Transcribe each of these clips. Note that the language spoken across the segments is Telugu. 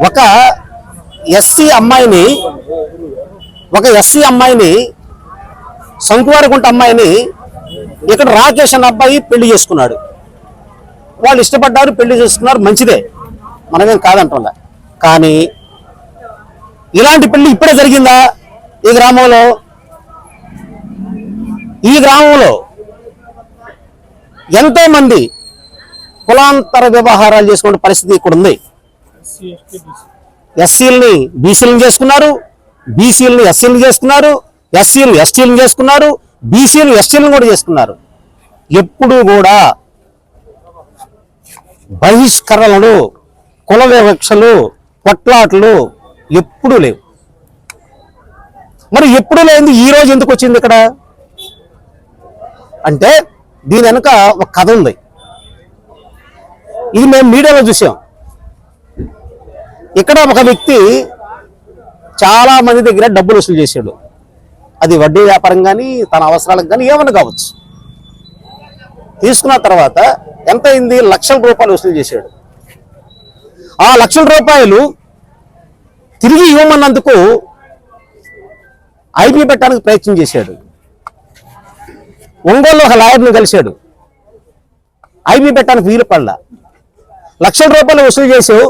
ఒక ఎస్సీ అమ్మాయిని సంకువారగుంట అమ్మాయిని ఇక్కడ రాకేష్ అన్న అబ్బాయి పెళ్లి చేసుకున్నాడు. వాళ్ళు ఇష్టపడ్డారు, పెళ్లి చేసుకున్నారు, మంచిదే, మనమేం కాదంటున్నా. కానీ ఇలాంటి పెళ్లి ఇప్పుడే జరిగిందా ఈ గ్రామంలో? ఈ గ్రామంలో ఎంతో మంది కులాంతర వ్యవహారాలు చేసుకునే పరిస్థితి ఇక్కడ ఉంది. ఎస్సీలని బీసీలను చేసుకున్నారు, బీసీలను ఎస్సీలను చేసుకున్నారు, ఎస్సీలు ఎస్టీలను చేసుకున్నారు, బీసీలు ఎస్టీలను కూడా చేసుకున్నారు. ఎప్పుడు కూడా బహిష్కరణలు, కుల వివక్షలు, కొట్లాట్లు ఎప్పుడూ లేవు. మరి ఎప్పుడు లేనిది ఈ రోజు ఎందుకు వచ్చింది ఇక్కడ అంటే దీని వెనుక ఒక కథ ఉంది. ఇది మేము మీడియాలో చూసాం. ఇక్కడ ఒక వ్యక్తి చాలా మంది దగ్గర డబ్బులు వసూలు చేశాడు. అది వడ్డీ వ్యాపారం కానీ తన అవసరాలకు కానీ ఏమన్నా కావచ్చు. తీసుకున్న తర్వాత ఎంత అయింది? లక్షల రూపాయలు వసూలు చేశాడు. ఆ లక్షల రూపాయలు తిరిగి ఇవ్వమన్నందుకు ఐపీ పెట్టడానికి ప్రయత్నం చేశాడు. ఒంగోలులో ఒక లాయర్ని కలిశాడు. ఐపీ పెట్టడానికి వీలు పడలా. లక్షల రూపాయలు వసూలు చేసావు,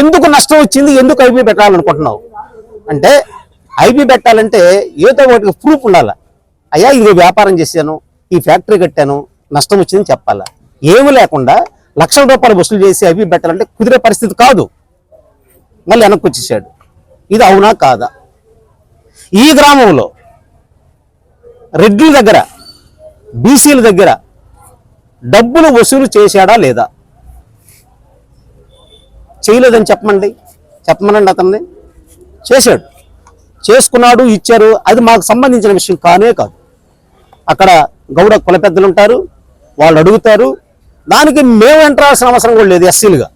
ఎందుకు నష్టం వచ్చింది, ఎందుకు ఐపీ పెట్టాలనుకుంటున్నావు అంటే, ఐపీ పెట్టాలంటే ఏదో ఒకటి ప్రూఫ్ ఉండాలి. అయ్యా ఇది వ్యాపారం చేశాను, ఈ ఫ్యాక్టరీ కట్టాను, నష్టం వచ్చిందని చెప్పాలా. ఏమి లేకుండా లక్షల రూపాయలు వసూలు చేసి ఐపీ పెట్టాలంటే కుదిరే పరిస్థితి కాదు. మళ్ళీ వెనక్కి వచ్చేసాడు. ఇది అవునా కాదా? ఈ గ్రామంలో రెడ్డిల దగ్గర, బీసీల దగ్గర డబ్బులు వసూలు చేశాడా లేదా? చేయలేదని చెప్పమనండి. అతన్ని చేశాడు, చేసుకున్నాడు, ఇచ్చారు. అది మాకు సంబంధించిన విషయం కానే కాదు. అక్కడ గౌడ కుల పెద్దలు ఉంటారు, వాళ్ళు అడుగుతారు. దానికి మేము ఎంట్రాల్సిన అవసరం కూడా లేదు ఎస్సీలుగా.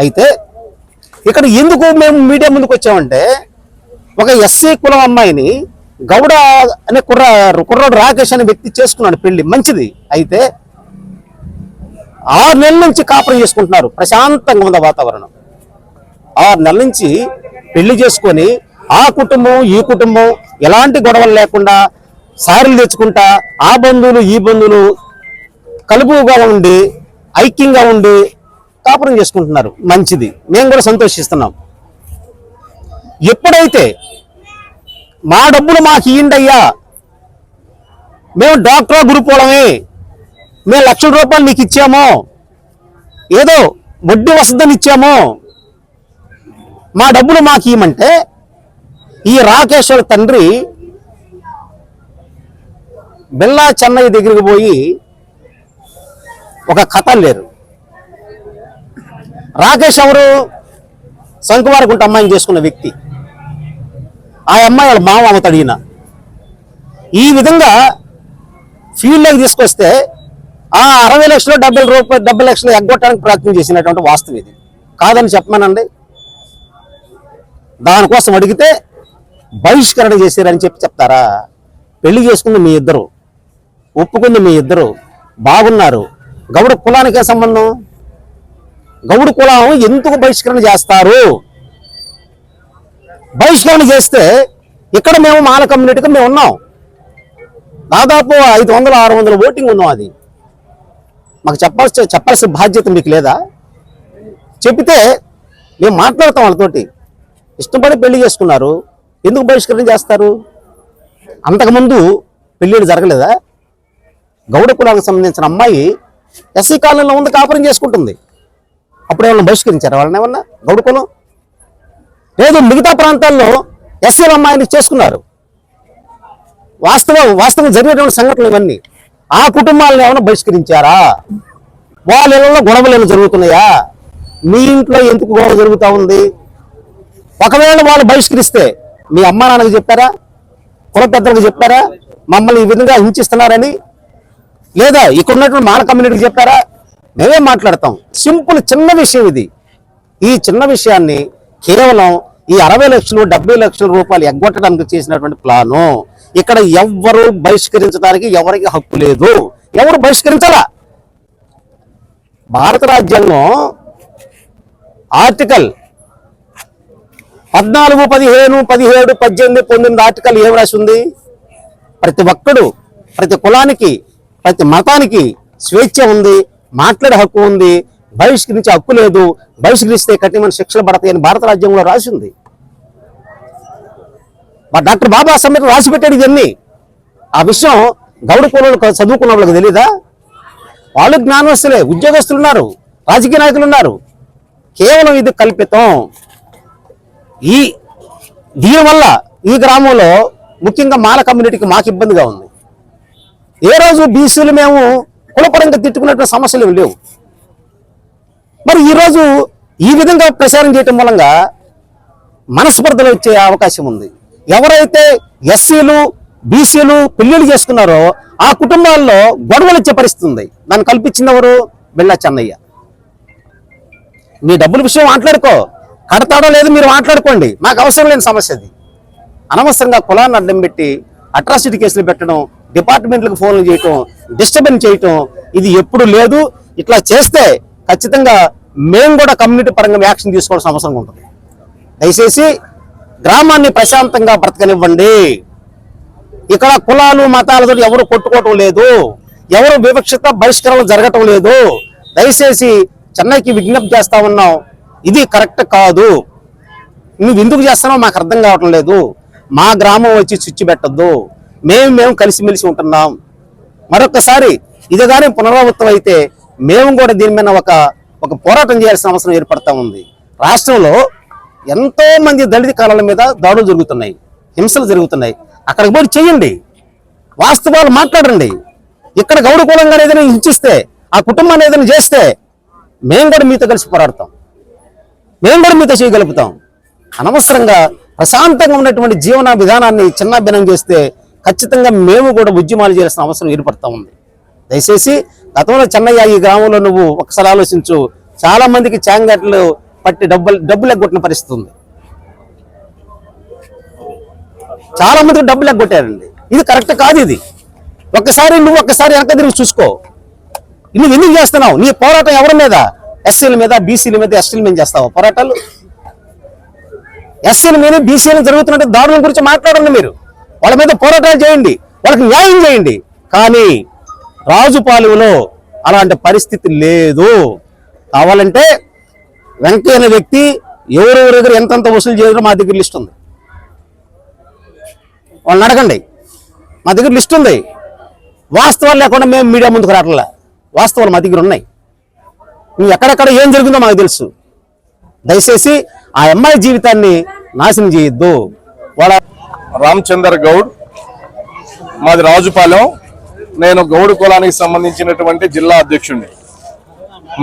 అయితే ఇక్కడ ఎందుకు మేము మీడియా ముందుకు వచ్చామంటే, ఒక ఎస్సీ కులం అమ్మాయిని గౌడ అనే కుర్రాడు రాకేష్ అనే వ్యక్తి చేసుకున్నాడు పెళ్లి, మంచిది. అయితే 6 నెలల నుంచి కాపురం చేసుకుంటున్నారు, ప్రశాంతంగా ఉన్న వాతావరణం. 6 నెలల నుంచి పెళ్లి చేసుకొని ఆ కుటుంబం ఈ కుటుంబం ఎలాంటి గొడవలు లేకుండా సారీలు తెచ్చుకుంటా, ఆ బంధువులు ఈ బంధువులు కలుపుగా ఉండి ఐక్యంగా ఉండి కాపురం చేసుకుంటున్నారు, మంచిది. మేము కూడా సంతోషిస్తున్నాం. ఎప్పుడైతే మా డబ్బులు మాకు ఇయ్యండి అయ్యా, మేము డాక్టర్ గురుపోవడమే, మేము లక్షల రూపాయలు నీకు ఇచ్చామో, ఏదో వడ్డీ వసతిని ఇచ్చామో, మా డబ్బులు మాకు ఇవ్వమంటే, ఈ రాకేశ్వర తండ్రి బిల్లా చెన్నై దగ్గరికి పోయి ఒక కథ లేరు. రాకేష్ ఎవరు? సంకువారగుంట అమ్మాయిని చేసుకున్న వ్యక్తి. ఆ అమ్మాయి వాళ్ళ మామ అవుతాడు ఈయన. ఈ విధంగా ఫీల్డ్లోకి తీసుకొస్తే ఆ 60 లక్షలు 70 లక్షలు ఎగ్గొట్టడానికి ప్రయత్నం చేసినటువంటి వాస్తవం ఇది. కాదని చెప్పమనండి. దానికోసం అడిగితే బహిష్కరణ చేశారని చెప్తారా? పెళ్లి చేసుకుంది మీ ఇద్దరు, ఒప్పుకుంది మీ ఇద్దరు, బాగున్నారు. గౌడ కులానికే సంబంధం? గౌడ కులం ఎందుకు బహిష్కరణ చేస్తారు? బహిష్కరణ చేస్తే ఇక్కడ మేము మాల కమ్యూనిటీగా మేము ఉన్నాం, దాదాపు 500-600 ఓటింగ్ ఉన్నాం. అది మాకు చెప్పాల్సిన బాధ్యత మీకు లేదా? చెప్తే మేము మాట్లాడతాం వాళ్ళతోటి. ఇష్టపడి పెళ్లి చేసుకున్నారు, ఎందుకు బహిష్కరణ చేస్తారు? అంతకుముందు పెళ్ళిళ్ళు జరగలేదా? గౌడ కులానికి సంబంధించిన అమ్మాయి ఎస్సీ కాలనీలో ఉంది, కాపురం చేసుకుంటుంది. అప్పుడు ఏమన్నా బహిష్కరించారు వాళ్ళని? ఏమన్నా గౌడ కులం లేదు. మిగతా ప్రాంతాల్లో ఎస్సీల అమ్మాయిని చేసుకున్నారు. వాస్తవం జరిగేటువంటి సంఘటనలు ఇవన్నీ. ఆ కుటుంబాలను ఏమైనా బహిష్కరించారా? వాళ్ళ ఇళ్లలో గొడవలు ఏమైనా జరుగుతున్నాయా? మీ ఇంట్లో ఎందుకు గొడవ జరుగుతూ ఉంది? ఒకవేళ వాళ్ళు బహిష్కరిస్తే మీ అమ్మ నాన్నకి చెప్పారా? కుల పెద్దలకు చెప్పారా మమ్మల్ని ఈ విధంగా హింసిస్తున్నారని? లేదా ఇక్కడ ఉన్నటువంటి మాల కమ్యూనిటీకి చెప్పారా? మేమే మాట్లాడతాం. సింపుల్ చిన్న విషయం ఇది. ఈ చిన్న విషయాన్ని కేవలం ఈ 60 లక్షలు 70 లక్షల రూపాయలు ఎగ్గొట్టడానికి చేసినటువంటి ప్లాను. ఇక్కడ ఎవ్వరు బహిష్కరించడానికి ఎవరికి హక్కు లేదు. ఎవరు బహిష్కరించాలా? భారత రాజ్యాంగం ఆర్టికల్ 14, 15, 17, 18, 19 ఆర్టికల్ ఏం రాసి ఉంది? ప్రతి ఒక్కడు, ప్రతి కులానికి, ప్రతి మతానికి స్వేచ్ఛ ఉంది, మాట్లాడే హక్కు ఉంది, బహిష్కరించే హక్కు లేదు, బహిష్కరిస్తే కఠినమైన శిక్షలు పడతాయని భారత రాజ్యాంగంలో రాసి ఉంది. డాక్టర్ బాబాసాహెబ్ అంబేద్కర్ రాసి పెట్టాడు ఇవన్నీ. ఆ విషయం గౌడ కులంలో చదువుకున్న వాళ్ళకి తెలీదా? వాళ్ళు జ్ఞానవస్తులే, ఉద్యోగస్తులు ఉన్నారు, రాజకీయ నాయకులు ఉన్నారు. కేవలం ఇది కల్పితం. దీనివల్ల ఈ గ్రామంలో ముఖ్యంగా మాల కమ్యూనిటీకి మాకు ఇబ్బందిగా ఉంది. ఏ రోజు బీసీలు మేము కులపరంగా తిట్టుకున్నటువంటి సమస్యలు ఏమి లేవు. మరి ఈరోజు ఈ విధంగా ప్రచారం చేయటం మూలంగా మనస్పర్ధలు వచ్చే అవకాశం ఉంది. ఎవరైతే ఎస్సీలు బీసీలు పెళ్లిళ్ళు చేస్తున్నారో ఆ కుటుంబాల్లో గొడవలు వచ్చే పరిస్థితి ఉంది. దాన్ని కల్పించింది ఎవరు? బిళ్ళ చెన్నయ్య. మీ డబ్బుల విషయం మాట్లాడుకో, కడతాడో లేదు మీరు మాట్లాడుకోండి, మాకు అవసరం లేని సమస్య అది. అనవసరంగా కులాన్ని అడ్డం పెట్టి అట్రాసిటీ కేసులు పెట్టడం, డిపార్ట్మెంట్లకు ఫోన్లు చేయటం, డిస్టర్బెన్స్ చేయటం ఇది ఎప్పుడు లేదు. ఇట్లా చేస్తే ఖచ్చితంగా మేము కూడా కమ్యూనిటీ పరంగా యాక్షన్ తీసుకోవాల్సిన అవసరం ఉంటుంది. దయచేసి గ్రామాన్ని ప్రశాంతంగా బ్రతకనివ్వండి. ఇక్కడ కులాలు మతాలతో ఎవరు కొట్టుకోవటం లేదు, ఎవరు వివక్షత బహిష్కరణ జరగటం లేదు. దయచేసి చెన్నైకి విజ్ఞప్తి చేస్తా ఉన్నాం, ఇది కరెక్ట్ కాదు. నువ్వు ఎందుకు చేస్తున్నావు మాకు అర్థం కావటం లేదు. మా గ్రామం వచ్చి చిచ్చు పెట్టద్దు, మేము కలిసిమెలిసి ఉంటున్నాం. మరొకసారి ఇది కానీ పునరావృతం అయితే మేము కూడా దీని మీద ఒక పోరాటం చేయాల్సిన అవసరం ఏర్పడతా ఉంది. రాష్ట్రంలో ఎంతో మంది దళిత కాలాల మీద దాడులు జరుగుతున్నాయి, హింసలు జరుగుతున్నాయి. అక్కడికి పోయి చేయండి, వాస్తవాలు మాట్లాడండి. ఇక్కడ గౌడ కులంగా ఏదైనా హింసిస్తే, ఆ కుటుంబాన్ని ఏదైనా చేస్తే మేము కూడా మీతో కలిసి పోరాడతాం, మేము కూడా మీతో చేయగలుగుతాం. అనవసరంగా ప్రశాంతంగా ఉన్నటువంటి జీవన విధానాన్ని చిన్నాభిన్నం చేస్తే ఖచ్చితంగా మేము కూడా ఉద్యమాలు చేయాల్సిన అవసరం ఏర్పడతా ఉంది. దయచేసి గతంలో చెన్నయ్య ఈ గ్రామంలో నువ్వు ఒకసారి ఆలోచించు, చాలా మందికి చాంగట్లు పట్టి డబ్బులు ఎగ్గొట్టిన పరిస్థితి ఉంది. చాలా మందికి డబ్బులు ఎగ్గొట్టారండి. ఇది కరెక్ట్ కాదు. ఇది నువ్వు ఒక్కసారి వెనక తిరిగి చూసుకో. నువ్వు ఎందుకు చేస్తున్నావు? నీ పోరాటం ఎవరి మీద? ఎస్సీల మీద, బీసీల మీద, ఎస్టీల మీద చేస్తావు పోరాటాలు. ఎస్సీల మీద బీసీలు జరుగుతున్నట్టు దాడుల గురించి మాట్లాడండి. మీరు వాళ్ళ మీద పోరాటాలు చేయండి, వాళ్ళకి న్యాయం చేయండి. కానీ రాజుపాలెంలో అలాంటి పరిస్థితి లేదు. కావాలంటే వెంకయ్య అనే వ్యక్తి ఎవరెవరి దగ్గర ఎంతంత వసూలు చేయడం మా దగ్గర లిస్ట్ ఉంది, వాళ్ళని అడగండి. మా దగ్గర లిస్ట్ ఉంది. వాస్తవాలు లేకుండా మేము మీడియా ముందుకు రావట్లే, వాస్తవాలు మా దగ్గర ఉన్నాయి. నువ్వు ఎక్కడెక్కడ ఏం జరిగిందో మాకు తెలుసు. దయచేసి ఆ అమ్మాయి జీవితాన్ని నాశనం చేయొద్దు. వాళ్ళ రామచందర్ గౌడ్, మాది రాజుపాలెం. నేను గౌడ్ కులానికి సంబంధించినటువంటి జిల్లా అధ్యక్షుడిని.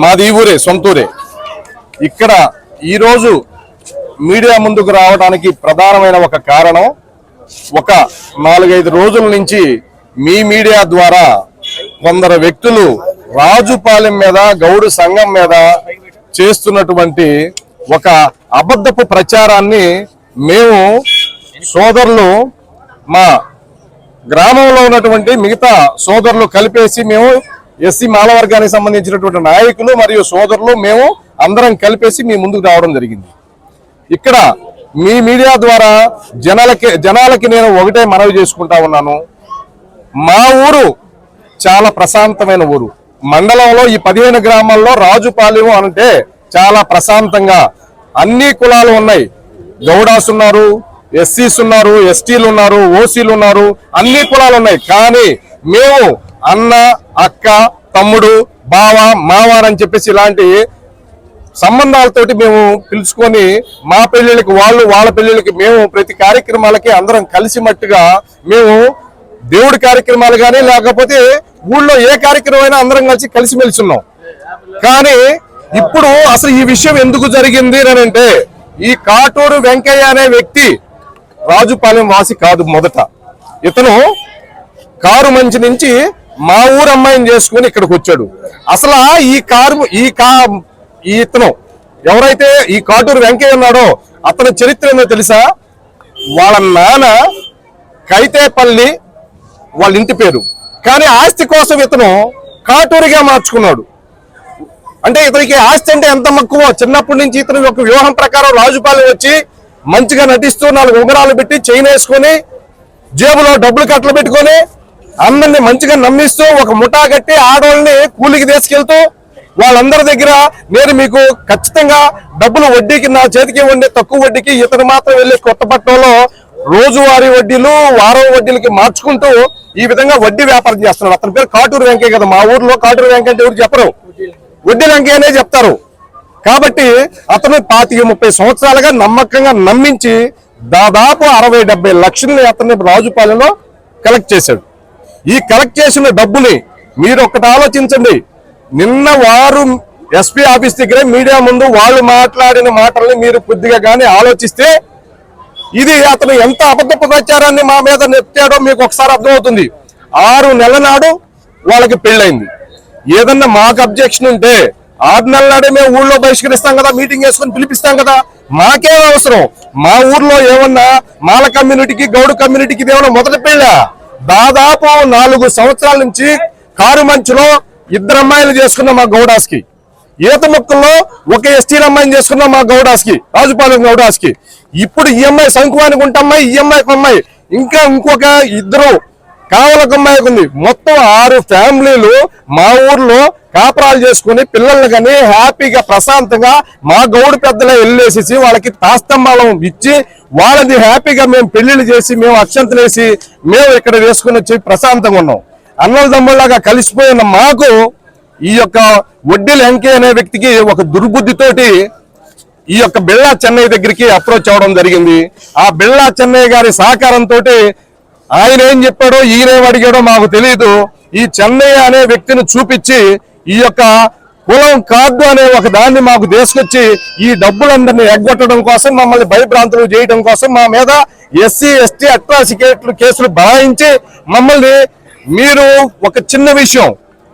మాది ఈ ఊరే, సొంతూరే. ఇక్కడ ఈరోజు మీడియా ముందుకు రావడానికి ప్రధానమైన ఒక కారణం, ఒక 4-5 రోజుల నుంచి మీ మీడియా ద్వారా కొందరు వ్యక్తులు రాజుపాలెం మీద, గౌడు సంఘం మీద చేస్తున్నటువంటి ఒక అబద్ధపు ప్రచారాన్ని మేము సోదరులు, మా గ్రామంలో ఉన్నటువంటి మిగతా సోదరులు కలిపేసి, మేము ఎస్సీ మాల వర్గానికి సంబంధించినటువంటి నాయకులు మరియు సోదరులు మేము అందరం కలిపేసి మీ ముందుకు రావడం జరిగింది. ఇక్కడ మీ మీడియా ద్వారా జనాలకి నేను ఒకటే మనవి చేసుకుంటా ఉన్నాను. మా ఊరు చాలా ప్రశాంతమైన ఊరు. మండలంలో ఈ 15 గ్రామాల్లో రాజుపాలెం అంటే చాలా ప్రశాంతంగా అన్ని కులాలు ఉన్నాయి. గౌడాస్ ఉన్నారు, ఎస్సీస్ ఉన్నారు, ఎస్టీలు ఉన్నారు, ఓసీలు ఉన్నారు, అన్ని కులాలు ఉన్నాయి. కానీ మేము అన్న, అక్క, తమ్ముడు, బావ, మావ అని చెప్పేసి ఇలాంటి సంబంధాలతోటి మేము పిలుచుకొని మా పెళ్లిళ్ళకి వాళ్ళు, వాళ్ళ పెళ్లిళ్ళకి మేము ప్రతి కార్యక్రమాలకి అందరం కలిసిమట్టుగా మేము దేవుడి కార్యక్రమాలు కానీ లేకపోతే ఊళ్ళో ఏ కార్యక్రమం అయినా అందరం కలిసిమెలిసి ఉన్నాం. కానీ ఇప్పుడు అసలు ఈ విషయం ఎందుకు జరిగింది అని అంటే, ఈ కాటూరు వెంకయ్య అనే వ్యక్తి రాజుపాలెం వాసి కాదు. మొదట ఇతను కారు మంచి నుంచి మా ఊరు అమ్మాయిని చేసుకుని ఇక్కడికి వచ్చాడు. అసలు ఇతను ఎవరైతే ఈ కాటూరు వెంకయ్య ఉన్నాడో అతని చరిత్ర ఏందో తెలుసా? వాళ్ళ నాన్న కైతేపల్లి వాళ్ళ ఇంటి పేరు, కానీ ఆస్తి కోసం ఇతను కాటూరుగా మార్చుకున్నాడు. అంటే ఇతనికి ఆస్తి అంటే ఎంత మక్కువ. చిన్నప్పటి నుంచి ఇతను ఒక వ్యూహం ప్రకారం రాజుపాలెం వచ్చి మంచిగా నటిస్తూ 4 ఉంగరాలు పెట్టి చైన్ వేసుకొని జేబులో డబ్బులు కట్టలు పెట్టుకొని అందరిని మంచిగా నమ్మిస్తూ ఒక ముఠా కట్టి ఆడవాళ్ళని కూలికి తీసుకెళ్తూ వాళ్ళందరి దగ్గర నేను మీకు ఖచ్చితంగా డబ్బులు వడ్డీకి నా చేతికి ఉండే తక్కువ వడ్డీకి ఇతను మాత్రం వెళ్ళి కొత్తపట్నంలో రోజువారీ వడ్డీలు వారం వడ్డీలకి మార్చుకుంటూ ఈ విధంగా వడ్డీ వ్యాపారం చేస్తున్నాడు. అతని పేరు కాటూరు వెంకయ్య కదా. మా ఊర్లో కాటూరు వెంకయ్య అంటే ఎవరు చెప్పరు, వడ్డీ వెంకయ్య అనే చెప్తారు. కాబట్టి అతను 25-30 సంవత్సరాలుగా నమ్మకంగా నమ్మించి దాదాపు 60-70 లక్షల్ని అతన్ని రాజుపాలెంలో కలెక్ట్ చేశాడు. ఈ కలెక్ట్ చేసిన డబ్బుని మీరు ఒక్కటి ఆలోచించండి. నిన్న వారు ఎస్పీ ఆఫీస్ దగ్గరే మీడియా ముందు వాళ్ళు మాట్లాడిన మాటల్ని మీరు కొద్దిగా కానీ ఆలోచిస్తే ఇది అతను ఎంత అబద్ధపు ప్రచారాన్ని మా మీద నెట్టాడో మీకు ఒకసారి అర్థమవుతుంది. 6 నెలల నాడు వాళ్ళకి పెళ్ళైంది. ఏదన్నా మాకు అబ్జెక్షన్ ఉంటే 6 నెలల నాడే మేము ఊళ్ళో బహిష్కరిస్తాం కదా, మీటింగ్ వేసుకొని పిలిపిస్తాం కదా. మాకేం అవసరం? మా ఊర్లో ఏమన్నా మాల కమ్యూనిటీకి గౌడు కమ్యూనిటీకి ఏమన్నా మొదటి పెళ్ళ? దాదాపు 4 సంవత్సరాల నుంచి కారు మంచులో 2 అమ్మాయిలు చేసుకున్న మా గౌడాస్కి, ఈత మొక్కల్లో ఒక ఎస్టీ అమ్మాయిని చేసుకున్న మా గౌడాస్కి, రాజుపాలెం గౌడాస్కి. ఇప్పుడు ఈ అమ్మాయి శంకువానికి ఉంటమ్మాయి, ఈ అమ్మాయికి అమ్మాయి, ఇంకా ఇంకొక 2 కావలకు అమ్మాయికి ఉంది. మొత్తం 6 ఫ్యామిలీలు మా ఊర్లో కాపురాలు చేసుకుని పిల్లల్ని కానీ హ్యాపీగా ప్రశాంతంగా మా గౌడు పెద్దలే వెళ్ళేసేసి వాళ్ళకి తాస్తంబాలం ఇచ్చి వాళ్ళని హ్యాపీగా మేము పెళ్లిళ్ళు చేసి మేము అక్షంతలు వేసి మేము ఇక్కడ వేసుకుని వచ్చి ప్రశాంతంగా ఉన్నాం. అన్నల తమ్ముళ్ళగా కలిసిపోయిన మాకు ఈ యొక్క వడ్డీల వెంకయ్య అనే వ్యక్తికి ఒక దుర్బుద్ధితోటి ఈ యొక్క బిళ్ళా చెన్నై దగ్గరికి అప్రోచ్ అవడం జరిగింది. ఆ బిళ్ళా చెన్నై గారి సహకారంతో ఆయన ఏం చెప్పాడో ఈయనేం అడిగాడో మాకు తెలియదు. ఈ చెన్నై అనే వ్యక్తిని చూపించి ఈ యొక్క కులం కార్డు అనే ఒక దాన్ని మాకు తీసుకొచ్చి ఈ డబ్బులందరినీ ఎగ్గొట్టడం కోసం, మమ్మల్ని భయభ్రాంతులు చేయడం కోసం మా మీద ఎస్సీ ఎస్టీ అట్రాసిటీ కేసులు బనాయించి మమ్మల్ని, మీరు ఒక చిన్న విషయం,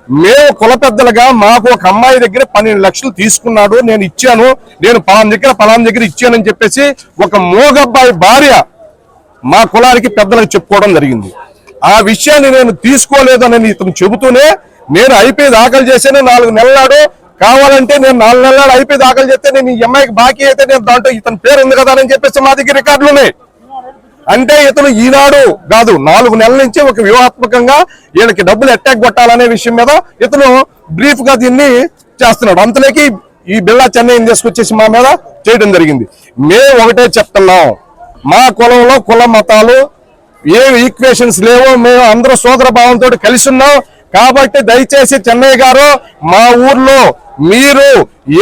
మేము కుల పెద్దలుగా మాకు ఒక అమ్మాయి దగ్గర 12 లక్షలు తీసుకున్నాడు, నేను ఇచ్చాను, నేను పలానా దగ్గర ఇచ్చానని చెప్పేసి ఒక మోగబ్బాయి భార్య మా కులానికి పెద్దలకు చెప్పుకోవడం జరిగింది. ఆ విషయాన్ని నేను తీసుకోలేదని ఇతను చెబుతూనే నేను ఐపీ దాఖలు చేశాను 4 నెలల నాడు. కావాలంటే నేను 4 నెలల నాడు ఐపీ దాఖలు చేస్తే నేను ఈ అమ్మాయికి బాకీ అయితే నేను దాంట్లో ఇతని పేరు ఉంది కదా అని చెప్పేసి మా దగ్గర రికార్డులు ఉన్నాయి. అంటే ఇతను ఈనాడు కాదు 4 నెలల నుంచి ఒక వ్యూహాత్మకంగా వీళ్ళకి డబ్బులు ఎట్టాక్ కొట్టాలనే విషయం మీద ఇతను బ్రీఫ్ గా దీన్ని చేస్తున్నాడు. అంతలోకి ఈ బిళ్ళా చెన్నైని తీసుకొచ్చేసి మా మీద చేయడం జరిగింది. మేము ఒకటే చెప్తున్నాం, మా కులంలో కుల మతాలు ఏ ఈక్వేషన్స్ లేవో, మేము అందరూ సోదర భావంతో కలిసి ఉన్నాం. కాబట్టి దయచేసి చెన్నై గారు, మా ఊర్లో మీరు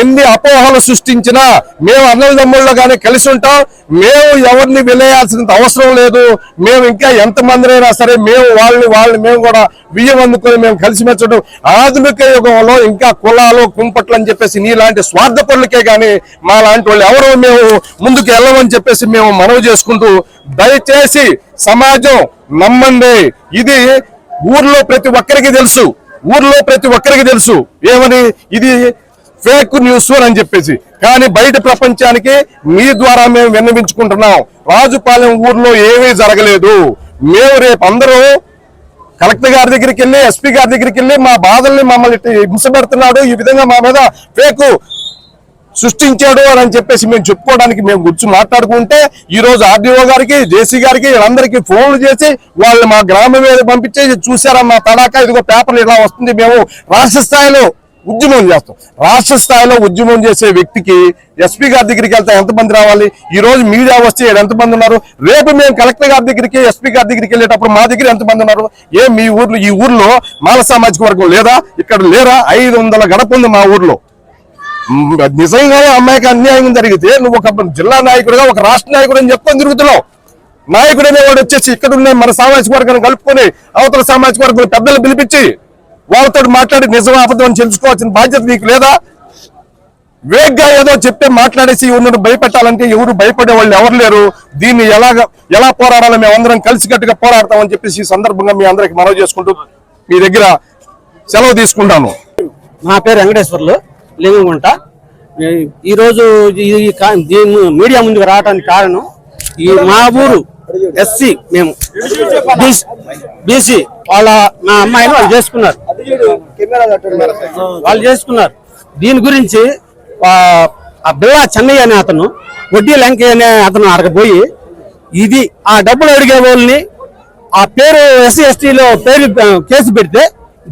ఎన్ని అపోహలు సృష్టించినా మేము అన్నదమ్ముళ్ళు కానీ కలిసి ఉంటాం. మేము ఎవరిని విలేయాల్సినంత అవసరం లేదు. మేము ఇంకా ఎంతమందినైనా సరే మేము వాళ్ళని మేము కూడా బియ్యం అందుకొని మేము కలిసి మెచ్చడం. ఆధునిక యుగంలో ఇంకా కులాలు కుంపట్లు అని చెప్పేసి నీలాంటి స్వార్థ పనులకే కానీ మా లాంటి వాళ్ళు ఎవరో మేము ముందుకు వెళ్ళమని చెప్పేసి మేము మనవి చేసుకుంటూ, దయచేసి సమాజం నమ్మండి. ఇది ఊర్లో ప్రతి ఒక్కరికి తెలుసు, ఏమని ఇది ఫేక్ న్యూస్ అని చెప్పేసి. కానీ బయట ప్రపంచానికి మీ ద్వారా మేము విన్నవించుకుంటున్నాం, రాజుపాలెం ఊర్లో ఏమీ జరగలేదు. మేము రేపు అందరూ కలెక్టర్ గారి దగ్గరికి వెళ్ళి, ఎస్పీ గారి దగ్గరికి వెళ్ళి మా బాధల్ని మమ్మల్ని హింస పెడుతున్నాడు, ఈ విధంగా మా మీద ఫేక్ సృష్టించాడు అని చెప్పేసి మేము చెప్పుకోవడానికి మేము గుర్చి మాట్లాడుకుంటే, ఈ రోజు ఆర్డీఓ గారికి, జేసీ గారికి వీళ్ళందరికీ ఫోన్లు చేసి వాళ్ళు మా గ్రామం మీద పంపించేసి, చూసారా మా తడాక, ఇదిగో పేపర్లు ఇలా వస్తుంది, మేము రాష్ట్ర స్థాయిలో ఉద్యమం చేస్తాం. రాష్ట్ర స్థాయిలో ఉద్యమం చేసే వ్యక్తికి ఎస్పీ గారి దగ్గరికి వెళ్తే ఎంతమంది రావాలి? ఈ రోజు మీడియా వస్తే ఎంతమంది ఉన్నారు? రేపు మేము కలెక్టర్ గారి దగ్గరికి, ఎస్పీ గారి దగ్గరికి వెళ్ళేటప్పుడు మా దగ్గర ఎంతమంది ఉన్నారు? మీ ఊర్లో, ఈ ఊర్లో మాల సామాజిక వర్గం లేదా? ఇక్కడ లేరా? 500 గడప ఉంది మా ఊర్లో. నిజంగానే అమ్మాయికి అన్యాయం జరిగితే నువ్వు ఒక జిల్లా నాయకుడిగా, ఒక రాష్ట్ర నాయకుడు అని చెప్పుకొని తిరుగుతున్నావు. నాయకుడనే వాడు వచ్చేసి ఇక్కడ ఉన్న మన సామాజిక వర్గాన్ని కలుపుకొని అవతల సామాజిక వర్గం పెద్దలు పిలిపించి వాళ్ళతో మాట్లాడి నిజం అబద్ధం అని తెలుసుకోవాల్సిన బాధ్యత నీకు లేదా? వేగ్గా ఏదో చెప్తే మాట్లాడేసి ఉన్నది భయపెట్టాలంటే ఎవరు భయపడే వాళ్ళు ఎవరు లేరు. దీన్ని ఎలా పోరాడాలో మేమందరం కలిసికట్టుగా పోరాడతామని చెప్పేసి ఈ సందర్భంగా మీ అందరికి మనవి చేసుకుంటూ మీ దగ్గర సెలవు తీసుకుంటాను. నా పేరు వెంకటేశ్వర్లు, లింగగుంట. ఈరోజు దీన్ని మీడియా ముందుకు రావడానికి కారణం, ఈ మా ఊరు ఎస్సీ, మేము బీసీ మా అమ్మాయిని వాళ్ళు చేసుకున్నారు. దీని గురించి ఆ బిల్లా చెన్నయ్య అనే అతను వడ్డీ లంక అనే అతను అక్కడికి పోయి ఇది ఆ డబ్బులు అడిగే వాళ్ళని ఆ పేరు ఎస్సీ ఎస్టీలో పేరు కేసు పెడితే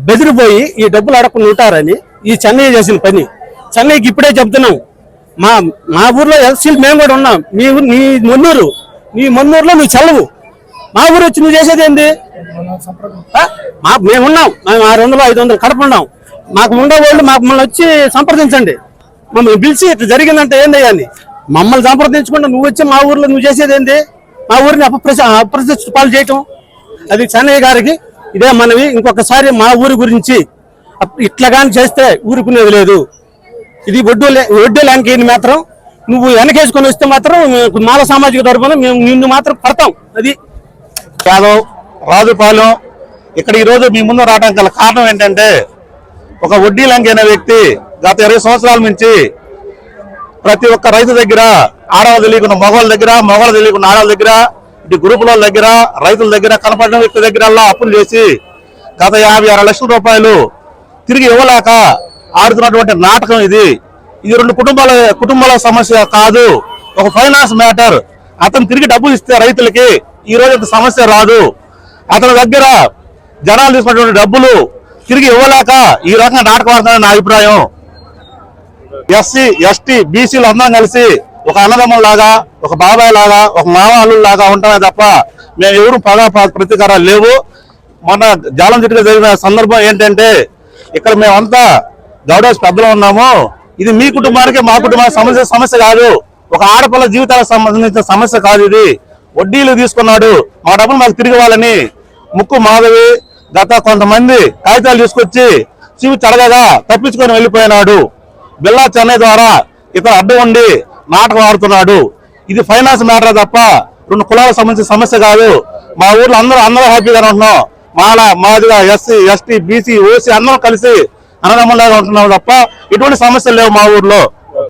బెదిరిపోయి ఈ డబ్బులు అడగకుండా ఉంటారని ఈ చెన్నయ్య చేసిన పని. చెన్నయ్యకి ఇప్పుడే చెప్తున్నాం, మా ఊర్లో ఎస్సీలు మేము కూడా ఉన్నాం. నీ మొన్నూరులో నువ్వు చల్లవు, మా ఊరు వచ్చి నువ్వు చేసేది ఏంది? మేమున్నాం, మేము 600-500 కడప ఉన్నాం. మాకు ఉండేవాళ్ళు మమ్మల్ని వచ్చి సంప్రదించండి, మమ్మల్ని పిలిచి ఇట్లా జరిగిందంటే ఏందయ్యా అని మమ్మల్ని సంప్రదించకుండా నువ్వు వచ్చి మా ఊర్లో నువ్వు చేసేది ఏంది? మా ఊరిని అప్రతిష్ట పాలు చేయటం. అది చెన్నయ్య గారికి ఇదే మనవి. ఇంకొకసారి మా ఊరి గురించి ఇట్లా కానీ చేస్తే ఊరుకునేది లేదు. ఇది ఒడ్డు ల్యాంకీని మాత్రం నువ్వు వెనకేసుకొని వస్తే మాత్రం మాల సామాజిక తరపున మేము నిన్ను మాత్రం పడతాం. అది యాదవ్ రాజుపాలెం. ఇక్కడ ఈరోజు మీ ముందు రావడానికి గల కారణం ఏంటంటే, ఒక వడ్డీ లంక అనే వ్యక్తి గత 20 సంవత్సరాల నుంచి ప్రతి ఒక్క రైతు దగ్గర, ఆడవాళ్ళు తెలియకుండా మగవాళ్ళ దగ్గర, మగవాళ్ళు తెలియకుండా ఆడవాళ్ళ దగ్గర, ఇటు గ్రూపుల దగ్గర, రైతుల దగ్గర, కనపడిన వ్యక్తి దగ్గర అప్పులు చేసి గత 50-60 లక్షల రూపాయలు తిరిగి ఇవ్వలేక ఆడుతున్నటువంటి నాటకం ఇది. ఇది 2 కుటుంబాల సమస్య కాదు, ఒక ఫైనాన్స్ మ్యాటర్. అతను తిరిగి డబ్బులు ఇస్తే రైతులకి ఈ రోజు ఇంత సమస్య రాదు. అతని దగ్గర జనాలు తీసుకున్నటువంటి డబ్బులు తిరిగి ఇవ్వలేక ఈ రకంగా నాటకం ఆడుతుందని నా అభిప్రాయం. ఎస్సీ ఎస్టీ బీసీలు అందరం కలిసి ఒక అన్నదమ్ముల లాగా, ఒక బాబాయ్ లాగా, ఒక మామూలు లాగా ఉంటామే తప్ప మేము ఎవరు ప్రతీకారాలు లేవు. మొన్న జాలం చెట్టుగా జరిగిన సందర్భం ఏంటంటే, ఇక్కడ మేమంతా గౌడస్ పెద్దలు ఉన్నాము. ఇది మీ కుటుంబానికి మా కుటుంబానికి సమస్య కాదు, ఒక ఆడపిల్ల జీవితాలకు సంబంధించిన సమస్య కాదు. ఇది వడ్డీలు తీసుకున్నాడు, మా డబ్బులు మాకు తిరిగి వాళ్ళని ముక్కు మాధవి గత కొంతమంది కాగితాలు తీసుకొచ్చి చూపించి అడగగా తప్పించుకొని వెళ్ళిపోయినాడు. బిల్లా చెన్నై ద్వారా ఇతను అడ్డం ఉండి నాటకం ఆడుతున్నాడు. ఇది ఫైనాన్స్ మ్యాటర్ తప్ప 2 కులాలకు సంబంధించిన సమస్య కాదు. మా ఊర్లో అందరూ హ్యాపీగానే ఉంటున్నాం. Madiga SC ST BC OC అందరం కలిసి అన్నదమ్ములాగా ఉంటున్నాం తప్ప ఎటువంటి సమస్యలు లేవు మా ఊర్లో.